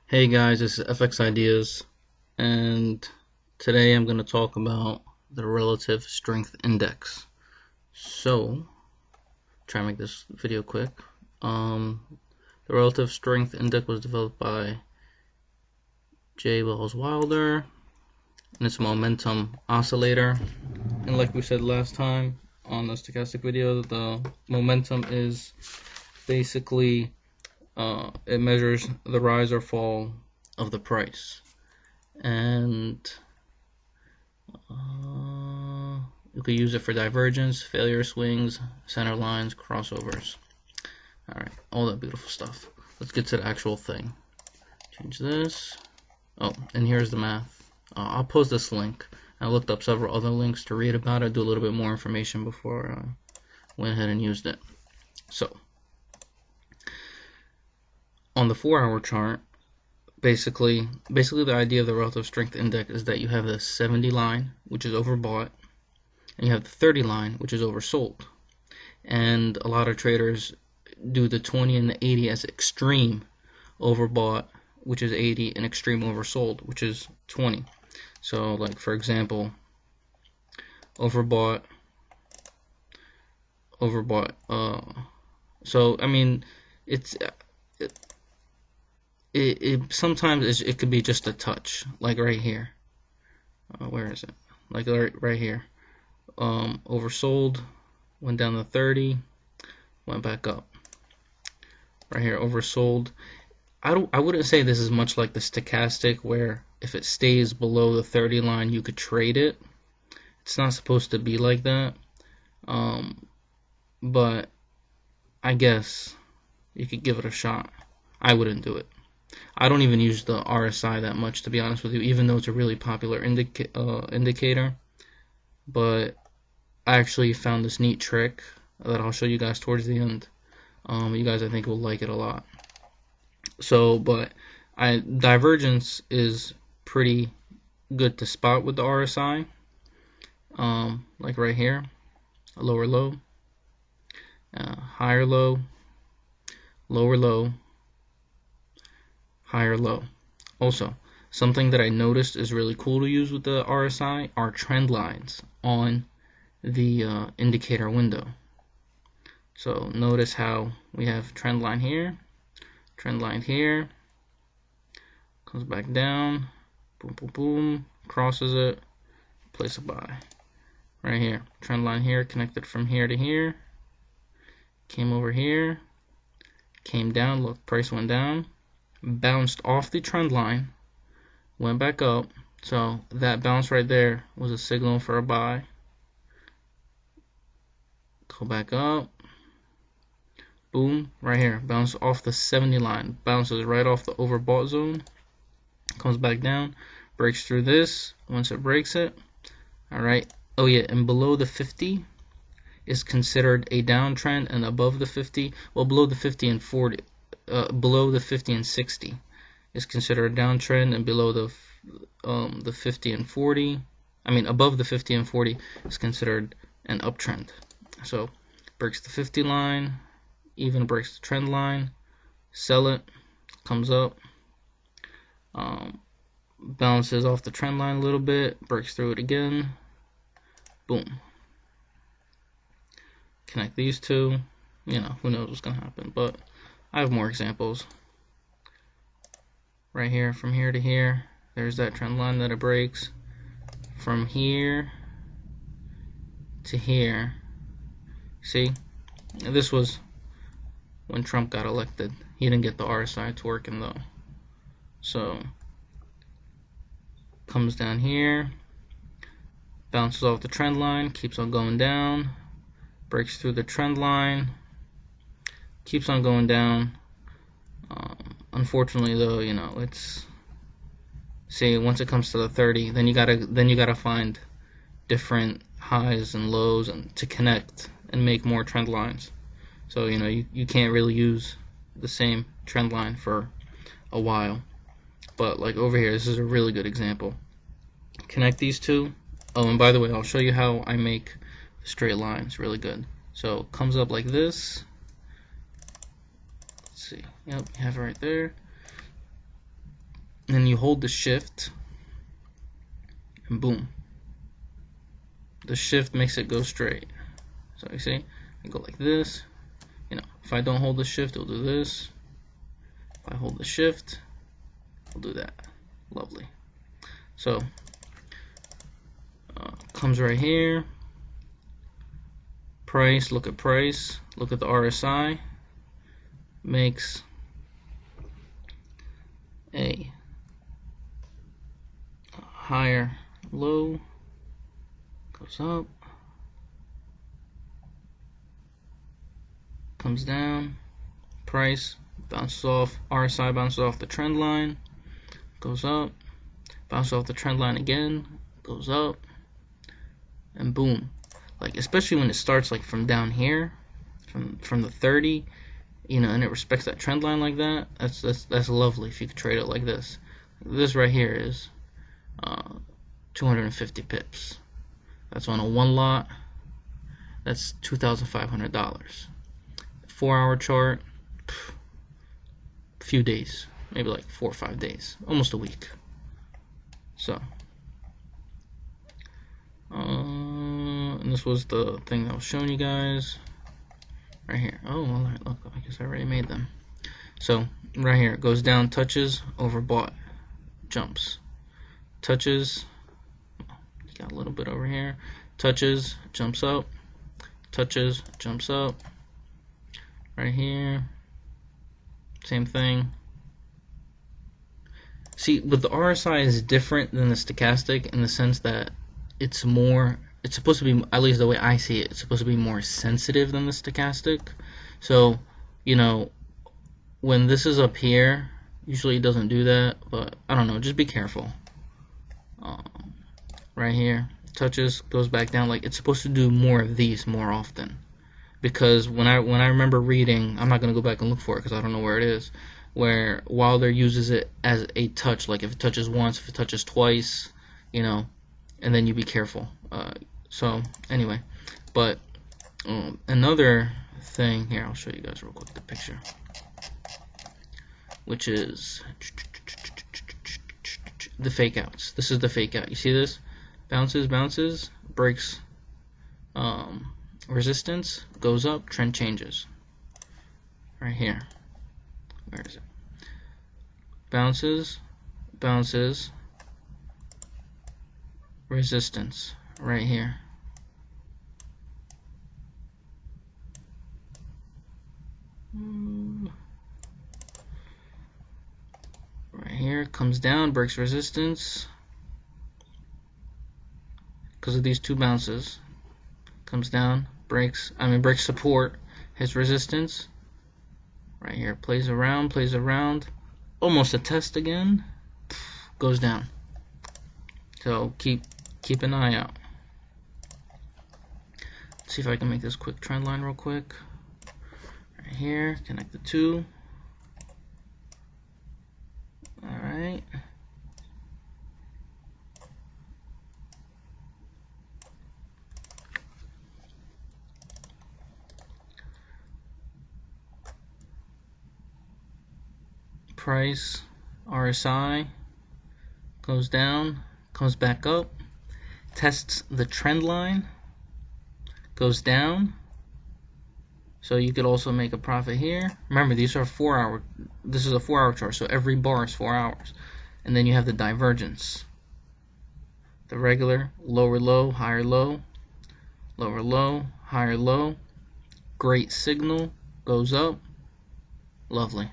Hey guys, this is FX Ideas, and today I'm going to talk about the relative strength index. So, try and make this video quick. The relative strength index was developed by J. Wells Wilder, and it's a momentum oscillator. And like we said last time on the stochastic video, the momentum is basically it measures the rise or fall of the price, and you could use it for divergence, failure swings, center lines, crossovers. Alright, all that beautiful stuff. Let's get to the actual thing. Change this. Oh, and here's the math. I'll post this link. I looked up several other links to read about it, do a little bit more information before I went ahead and used it. So, on the 4-hour chart, basically the idea of the relative strength index is that you have the 70 line, which is overbought, and you have the 30 line, which is oversold. And a lot of traders do the 20 and the 80 as extreme overbought, which is 80, and extreme oversold, which is 20. So, like for example, overbought. So I mean, it sometimes it could be just a touch, like right here. Where is it? Like right here. Oversold, went down to 30, went back up. Right here, oversold. I wouldn't say this is much like the stochastic, where if it stays below the 30 line, you could trade it. It's not supposed to be like that. But I guess you could give it a shot. I wouldn't do it. I don't even use the RSI that much, to be honest with you, even though it's a really popular indicator. But I actually found this neat trick that I'll show you guys towards the end. You guys, I think, will like it a lot. So, but divergence is pretty good to spot with the RSI. Like right here, a lower low, higher low, lower low, higher low. Also, something that I noticed is really cool to use with the RSI are trend lines on the indicator window. So notice how we have trend line here, comes back down, boom, boom, boom, crosses it, place a buy. Right here, trend line here, connected from here to here, came over here, came down, look, price went down, bounced off the trend line, went back up. So that bounce right there was a signal for a buy. Go back up, boom, right here, bounce off the 70 line, bounces right off the overbought zone, comes back down, breaks through this. Once it breaks it, all right. Oh yeah, and below the 50 is considered a downtrend, and above the 50, well, below the 50 and 40, below the 50 and 60 is considered a downtrend, and below the 50 and 40, I mean above the 50 and 40 is considered an uptrend. So breaks the 50 line, even breaks the trend line, sell it, comes up, bounces off the trend line a little bit, breaks through it again, boom. Connect these two, you know, who knows what's gonna happen, but I have more examples. Right here, from here to here, there's that trend line that it breaks. From here to here, see, this was when Trump got elected. He didn't get the RSI to working though. So, comes down here, bounces off the trend line, keeps on going down, breaks through the trend line, keeps on going down. Unfortunately though, you know, it's, see, once it comes to the 30, then you gotta find different highs and lows and to connect and make more trend lines. So, you know, you can't really use the same trend line for a while. But like over here, this is a really good example. Connect these two. Oh, and by the way, I'll show you how I make straight lines really good. So it comes up like this. Let's see. Yep, you have it right there. then you hold the shift, and boom, the shift makes it go straight. So you see, I go like this. You know, if I don't hold the shift, it'll do this. If I hold the shift, it'll do that. Lovely. So comes right here. Price, look at price, look at the RSI, makes a higher low, goes up, comes down, price bounces off, RSI bounces off the trend line, goes up, bounces off the trend line again, goes up, and boom. Like, especially when it starts like from down here, from the 30, you know, and it respects that trend line like that. That's lovely if you could trade it like this. This right here is 250 pips. That's on a one lot. That's $2,500. 4-hour chart, few days, maybe like 4 or 5 days, almost a week. So. And this was the thing that I was showing you guys right here. Oh, well, look, I guess I already made them. So right here, it goes down, touches, overbought, jumps, touches, got a little bit over here, touches, jumps up, touches, jumps up, right here, same thing. See, with the RSI is different than the stochastic in the sense that it's supposed to be, at least the way I see it, it's supposed to be more sensitive than the stochastic. So, you know, when this is up here, usually it doesn't do that, but I don't know, just be careful. Right here, touches, goes back down. Like, it's supposed to do more of these more often, because when I remember reading, I'm not gonna go back and look for it because I don't know where it is, where Wilder uses it as a touch, like if it touches once, if it touches twice, you know, and then you be careful. So anyway, but another thing here, I'll show you guys real quick the picture, which is the fake outs. This is the fake out. You see this? Bounces, breaks resistance, goes up, trend changes. Right here. Where is it? Bounces, resistance, right here. Right here, comes down, breaks resistance because of these two bounces. Comes down, breaks support, hits resistance. Right here, plays around, almost a test again, goes down. So keep an eye out. Let's see if I can make this quick trend line real quick. Right here, connect the two. Alright. Price, RSI, goes down, comes back up, tests the trend line, goes down. So you could also make a profit here. Remember, these are 4-hour. This is a 4-hour chart, so every bar is 4 hours. And then you have the divergence. The regular, lower low, higher low, lower low, higher low. Great signal, goes up. Lovely.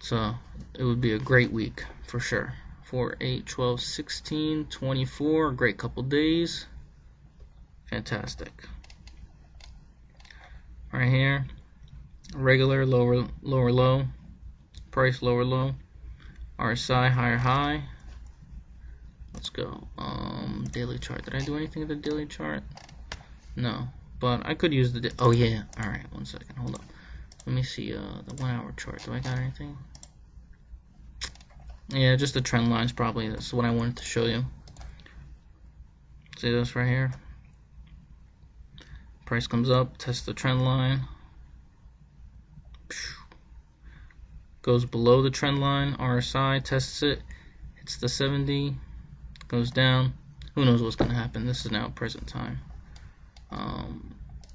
So it would be a great week for sure. 4, 8, 12, 16, 24. Great couple days. Fantastic. Right here, regular, lower low, price, lower low, RSI, higher high. Let's go. Daily chart. Did I do anything with the daily chart? No, but I could use the. Oh yeah. All right. 1 second. Hold up. Let me see the 1-hour chart. Do I got anything? Yeah, just the trend lines probably. That's what I wanted to show you. See this right here? Price comes up, test the trend line. goes below the trend line, RSI, tests it, hits the 70, goes down. Who knows what's going to happen? This is now present time.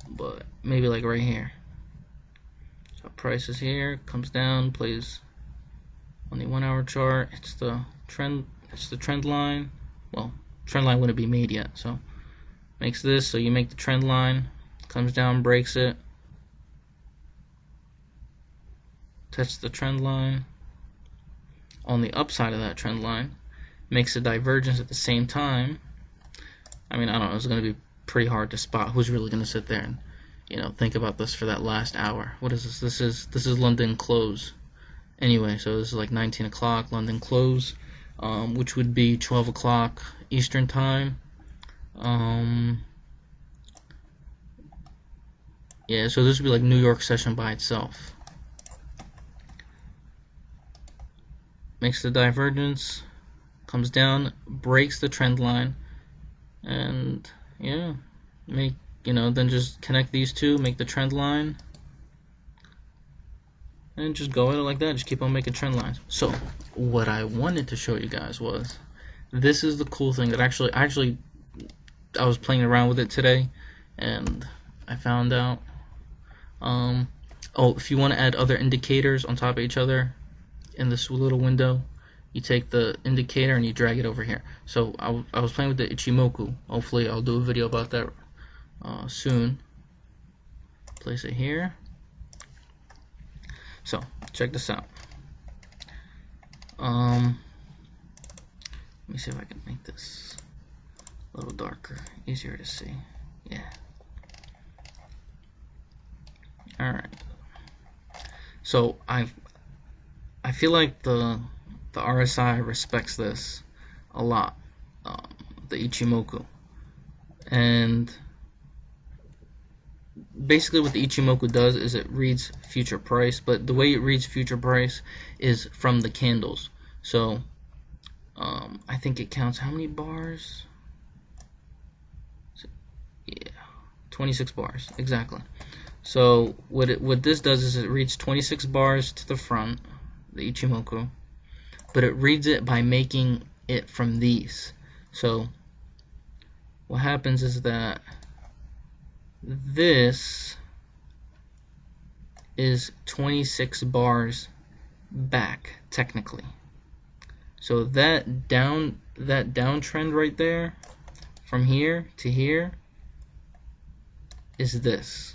But maybe like right here. So price is here, comes down, plays on the 1 hour chart, it's the trend line. Well, trend line wouldn't be made yet, so makes this, so you make the trend line, comes down, breaks it, tests the trend line on the upside of that trend line, makes a divergence at the same time. I mean, I don't know, it's going to be pretty hard to spot. Who's really going to sit there and, you know, think about this for that last hour? What is this? This is London close. Anyway, so this is like 19 o'clock London close, which would be 12 o'clock Eastern time. Yeah, so this would be like New York session by itself. Makes the divergence, comes down, breaks the trend line, and yeah, then just connect these two, make the trend line, and just go at it like that. Just keep on making trend lines. So what I wanted to show you guys was, this is the cool thing that I was playing around with it today, and I found out. Oh, if you want to add other indicators on top of each other in this little window, you take the indicator and you drag it over here. So I was playing with the Ichimoku. Hopefully I'll do a video about that soon. Place it here. So check this out. Let me see if I can make this a little darker, easier to see. Yeah. Alright. So I feel like the RSI respects this a lot, the Ichimoku. And basically what the Ichimoku does is it reads future price, but the way it reads future price is from the candles. So I think it counts how many bars? Yeah, 26 bars, exactly. So what this does is it reads 26 bars to the front, the Ichimoku, but it reads it by making it from these. So what happens is that this is 26 bars back technically. So that downtrend right there from here to here is this.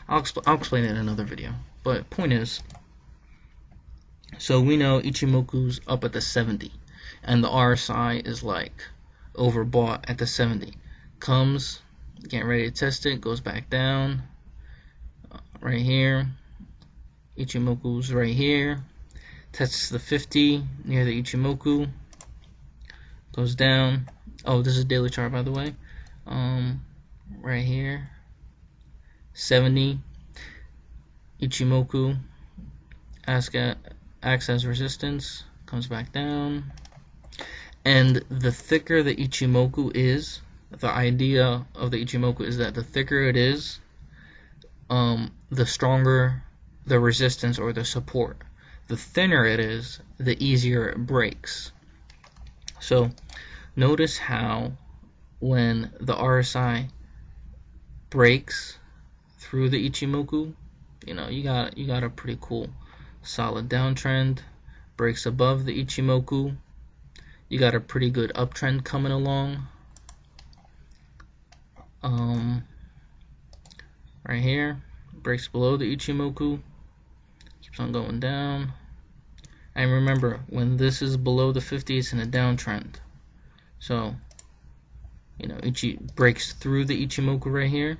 I'll explain it in another video, but point is, so we know Ichimoku's up at the 70 and the RSI is like overbought at the 70. Comes, getting ready to test it, goes back down right here. Ichimoku's right here, tests the 50 near the Ichimoku, goes down. Oh, this is daily chart, by the way. Right here, 70. Ichimoku acts as resistance, comes back down. And the thicker the Ichimoku is, the idea of the Ichimoku is that the thicker it is, the stronger the resistance or the support. The thinner it is, the easier it breaks. So notice how when the RSI breaks through the Ichimoku, you got a pretty cool solid downtrend, breaks above the Ichimoku, you got a pretty good uptrend coming along. Right here, breaks below the Ichimoku, keeps on going down. And remember, when this is below the 50, it's in a downtrend. So, Ichi breaks through the Ichimoku right here.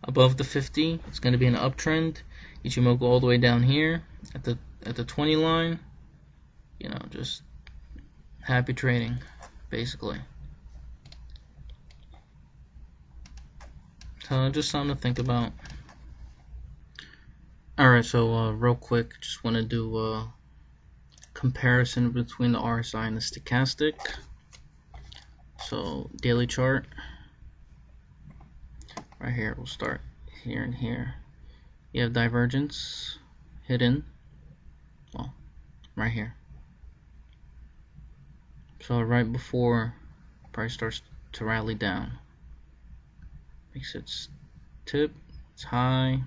Above the 50, it's going to be an uptrend. Ichimoku all the way down here at the 20 line. Just happy trading, basically. So just something to think about. Alright, so real quick, just want to do a comparison between the RSI and the stochastic. So daily chart. Right here, we'll start here and here. You have divergence. hidden, well, right here. So right before price starts to rally down, makes its tip, it's high,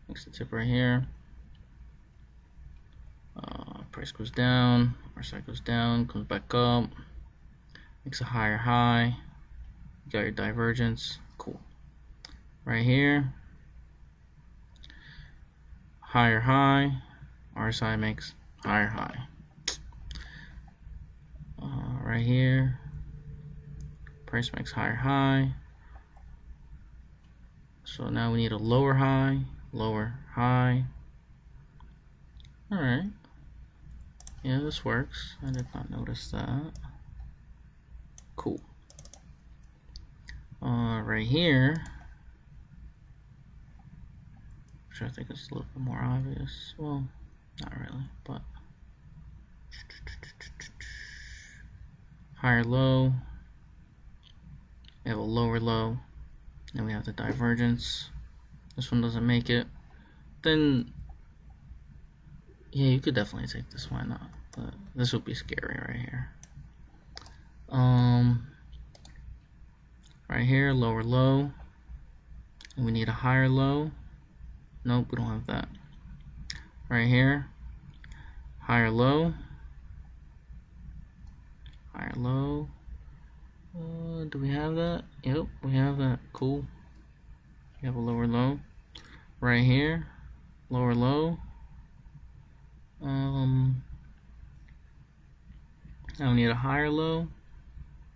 makes the tip right here. Price goes down, RSI goes down, comes back up, makes a higher high. You got your divergence, cool. Right here, higher high, RSI makes higher high. Right here, price makes higher high. So now we need a lower high, lower high. Alright. Yeah, this works. I did not notice that. Cool. Right here, which I think is a little bit more obvious. Well, not really, but higher low. We have a lower low. Then we have the divergence. This one doesn't make it. Then, yeah, you could definitely take this. Why not? But this would be scary right here. Right here, lower low. And we need a higher low. Nope, we don't have that. Right here, higher low. Higher low. Do we have that? Yep, we have that. Cool. We have a lower low. Right here, lower low. Now we need a higher low.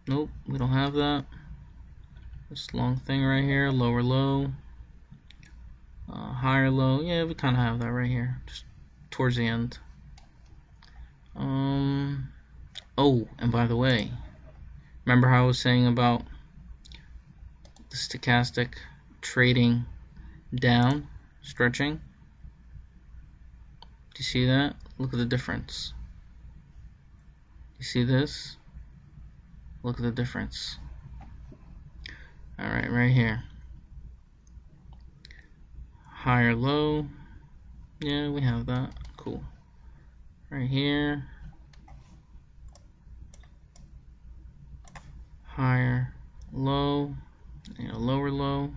Nope, we don't have that. This long thing right here, lower low. Higher low. Yeah, we kind of have that right here, just towards the end. Oh, and by the way, remember how I was saying about the stochastic trading down, stretching? Do you see that? Look at the difference. You see this? Look at the difference. Alright, right here. Higher low. Yeah, we have that. Cool. Right here. Higher low. And a lower low.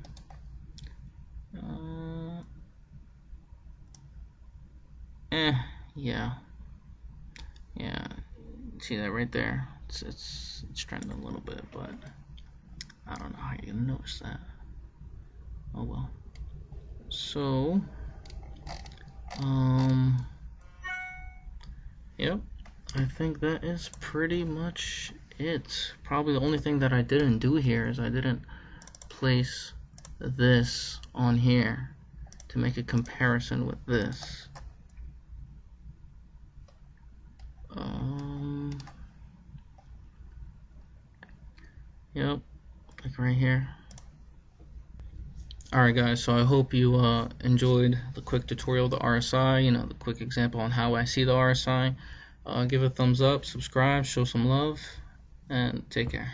Yeah. See that right there? It's trending a little bit, but I don't know how you're gonna notice that. Oh well. So, yep. I think that is pretty much it. Probably the only thing that I didn't do here is I didn't place this on here to make a comparison with this. Yep, like right here. Alright guys, so I hope you enjoyed the quick tutorial of the RSI, the quick example on how I see the RSI. Give it a thumbs up, subscribe, show some love, and take care.